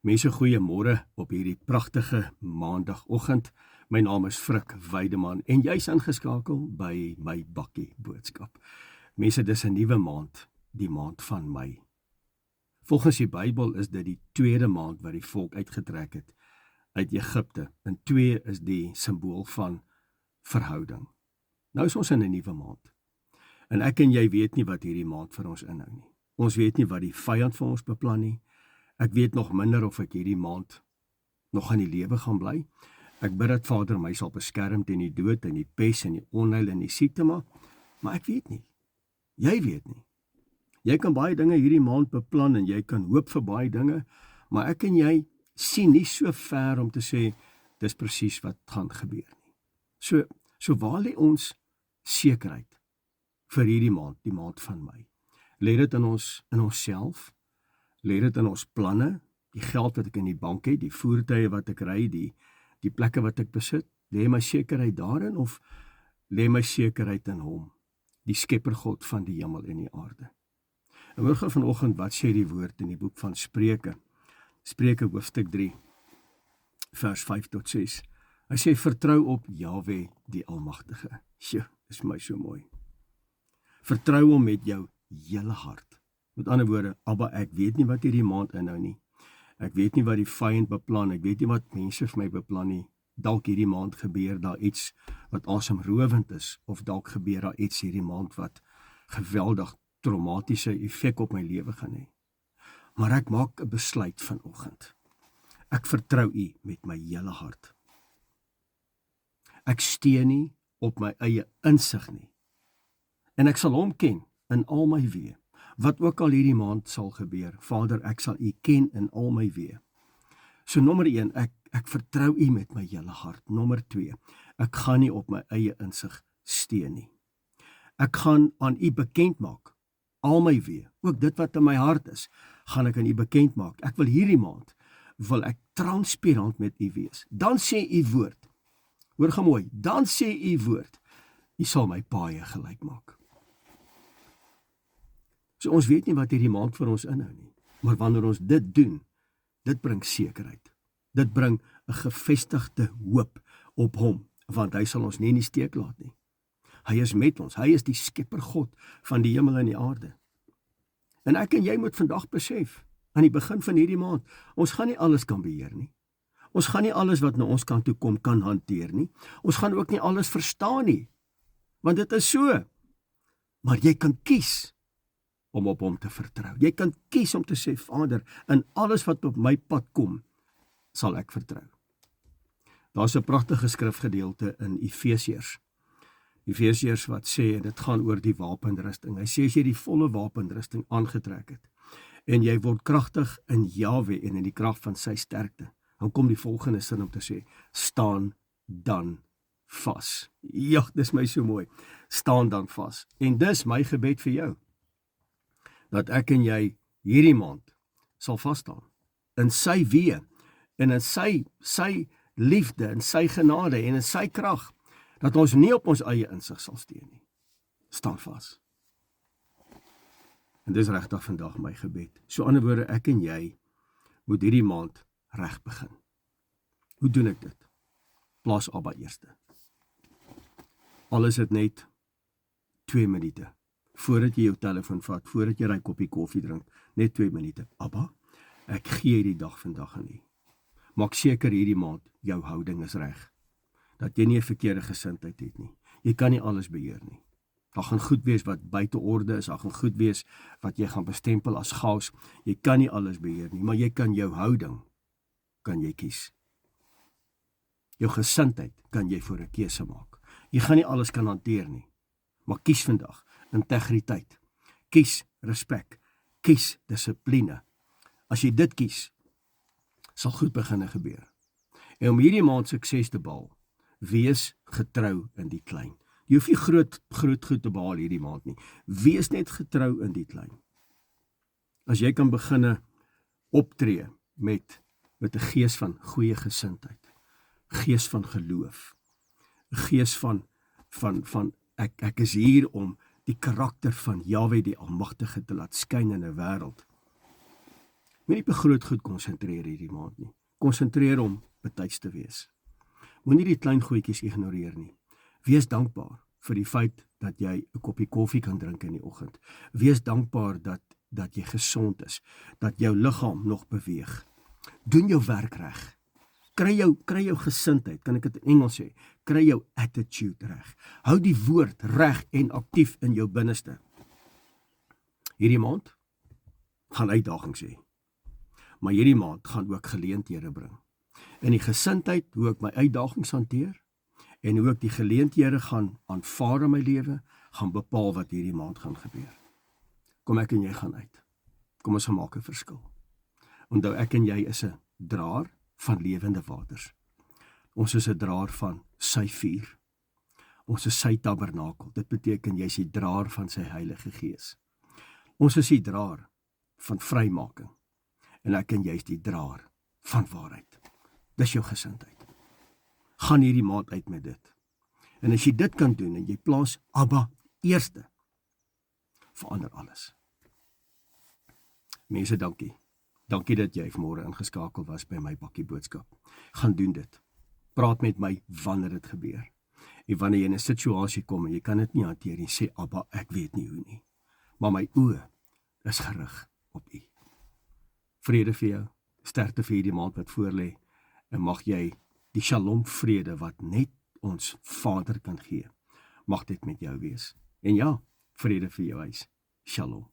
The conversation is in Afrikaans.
Mense, goeiemôre op hierdie pragtige maandagoggend. My naam is Frik Weideman en jy's ingeskakel by my bakkie boodskap. Mense, dis 'n nuwe maand, die maand van Mei. Volgens die Bybel is dit die tweede maand wat die volk uitgetrek het uit Egipte. En 2 is die simbool van verhouding. Nou is ons in 'n nuwe maand. En ek en jy weet nie wat hierdie maand vir ons inhou nie. Ons weet nie wat die vyand vir ons beplan nie. Ek weet nog minder of ek hierdie maand nog in die lewe gaan bly. Ek bid dat Vader my sal beskerm teen die dood en die pes en die onheil en die siekte, maar ek weet nie. Jy weet nie. Jy kan baie dinge hierdie maand beplan en jy kan hoop vir baie dinge, maar ek en jy sien nie so ver om te sê dis presies wat gaan gebeur nie. So waar lê ons sekerheid vir hierdie maand, die maand van Mei? Lê dit in onsself? Lê dit in ons planne, die geld wat ek in die bank het, die voertuie wat ek ry, die plekke wat ek besit? Lê my sekerheid daarin of lê my sekerheid in Hom, die Skepper God van die hemel en die aarde? En hoor gou vanoggend wat sê die woord in die boek van Spreuke. Spreuke hoofstuk 3, vers 5 tot 6. Hy sê, vertrou op Jahwe die Almagtige. Sjoe, is my so mooi. Vertrou hom met jou hele hart. Met ander woorde, Abba, ek weet nie wat hierdie maand inhou nie. Ek weet nie wat die vyand beplan, ek weet nie wat mense vir my beplan nie. Dalk hierdie maand gebeur daar iets wat asemrowend is, of dalk gebeur daar iets hierdie maand wat geweldig traumatiese effek op my lewe gaan hê. Maar ek maak 'n besluit vanoggend. Ek vertrou U met my hele hart. Ek steun nie op my eie insig nie. En ek sal Hom ken in al my weë. Wat ook al hierdie maand sal gebeur, Vader, ek sal U ken in al my weë. So nommer 1, ek vertrou U met my hele hart. Nommer 2, ek gaan nie op my eie insig steun nie. Ek gaan aan U bekend maak, al my weë, ook dit wat in my hart is, gaan ek aan U bekend maak. Ek wil hierdie maand, wil ek transparant met U wees. Dan sê U woord, hoor gou mooi, dan sê U woord, U sal my paaie gelyk maak. So ons weet nie wat hierdie maand vir ons inhou nie, maar wanneer ons dit doen, dit bring sekerheid. Dit bring 'n gevestigde hoop op Hom, want Hy sal ons nie in die steek laat nie. Hy is met ons, Hy is die Skepper God van die hemel en die aarde. En ek en jy moet vandag besef, aan die begin van hierdie maand, ons gaan nie alles kan beheer nie. Ons gaan nie alles wat na ons kant toe kom kan hanteer nie. Ons gaan ook nie alles verstaan nie, want dit is so. Maar jy kan kies om op Hom te vertrou. Jy kan kies om te sê, Vader, in alles wat op my pad kom, sal ek vertrou. Daar's 'n pragtige skrifgedeelte in Efesiërs. Efesiërs wat sê, en dit gaan oor die wapenrusting. Hy sê, as jy die volle wapenrusting aangetrek het, en jy word kragtig in Jahwe en in die krag van sy sterkte, dan kom die volgende sin om te sê, staan dan vas. Ja, dis my so mooi. Staan dan vas. En dis my gebed vir jou, dat ek en jy hierdie maand sal vasstaan in sy weë en in sy liefde en sy genade en in sy krag, dat ons nie op ons eie insig sal steun nie. Staan vas. En dis regtig vandag my gebed. So ander woorde, ek en jy moet hierdie maand reg begin. Hoe doen ek dit? Plaas Abba eerste. Al is dit net 2 minute. Voordat jy jou telefoon vat, voordat jy 'n koppie koffie drink, net 2 minute. Abba, ek gee hierdie dag vandag aan U. Maak seker hierdie maand, jou houding is reg. Dat jy nie 'n verkeerde gesindheid het nie. Jy kan nie alles beheer nie. Daar gaan goed wees wat buite orde is, daar gaan goed wees wat jy gaan bestempel as chaos. Jy kan nie alles beheer nie, maar jy kan jou houding, kan jy kies. Jou gesindheid kan jy voor 'n keuse maak. Jy gaan nie alles kan hanteer nie, maar kies vandag integriteit, kies respek, kies dissipline. As jy dit kies, sal goed begin gebeur. En om hierdie maand sukses te behaal, wees getrou in die klein. Jy hoef nie groot goed te behaal hierdie maand nie. Wees net getrou in die klein. As jy kan beginne optree met 'n gees van goeie gesindheid, gees van geloof, gees van ek is hier om die karakter van Jahwe die Almagtige te laat skyn in 'n wêreld Moenie op groot goed konsentreer hierdie maand nie. Konsentreer om betyds te wees. Moenie die klein goedjies ignoreer nie. Wees dankbaar vir die feit dat jy 'n koppie koffie kan drink in die oggend. Wees dankbaar dat jy gesond is, dat jou liggaam nog beweeg. Doen jou werk reg. Kry jou gesindheid, kan ek dit in Engels sê, kry jou attitude reg. Hou die woord reg en aktief in jou binneste. Hierdie maand gaan uitdagings hê, maar hierdie maand gaan ook geleenthede bring. In die gesindheid, hoe ek my uitdagings hanteer, en hoe ek die geleenthede gaan aanvaar in my lewe, gaan bepaal wat hierdie maand gaan gebeur. Kom ek en jy gaan uit. Kom ons maak 'n verskil. Onthou, ek en jy is 'n draer van lewende waters. Ons is 'n draer van sy vuur. Ons is sy tabernakel. Dit beteken jy is die draer van sy Heilige Gees. Ons is die draer van vrymaking. En ek en jy is die draer van waarheid. Dis jou gesindheid. Gaan hierdie maand uit met dit. En as jy dit kan doen en jy plaas Abba eerste, verander alles. Mense, dankie. Dankie dat jy vanmôre ingeskakel was by my bakkie boodskap. Gaan doen dit. Praat met my wanneer dit gebeur. En wanneer jy in 'n situasie kom en jy kan dit nie hanteer nie, sê Abba, ek weet nie hoe nie. Maar my oë is gerig op U. Vrede vir jou, sterkte vir hierdie maand wat voorlê, en mag jy die shalom vrede wat net ons Vader kan gee, mag dit met jou wees. En ja, vrede vir jou huis. Shalom.